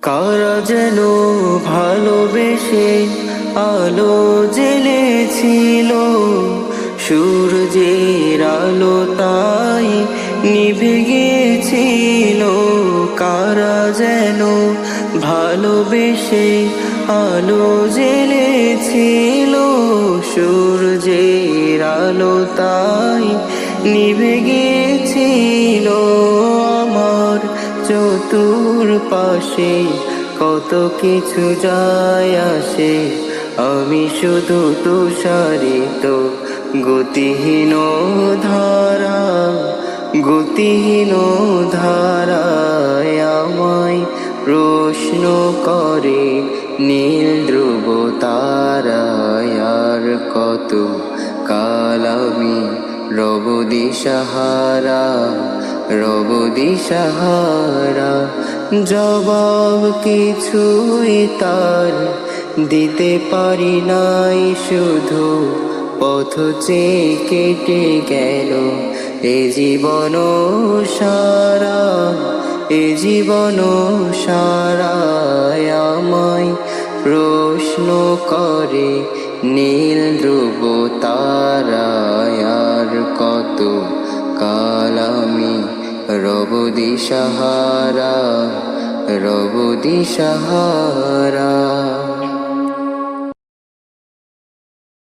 কারা যেন ভালোবেসে আলো জ্বেলেছিল, সূর্যের আলো তাই নিভে গিয়েছিল। কারা যেন ভালোবেসে আলো জ্বেলেছিল, সূর্যের আলো তাই নিভে গিয়েছিল। আমার চতুর্পাশে কত কিছু যায় আসে, আমি শুধু তুষারিত গতিহীন ধারা, গতিহীন ধারায় আমায় প্রশ্ন করে নীল ধ্রুব তারায়। আর কত কাল আমি রব দিশাহারা, রব দিশাহারা। জবাব কিছুই তার দিতে পারি নাই, শুধু পথ চেয়ে কেটে গেল এ জীবন সারা, এ জীবন সারা। আমায় প্রশ্ন করে নীল ধ্রুব তারায়। আর কত কাল আমি রব দিশাহারা, রব দিশাহারা।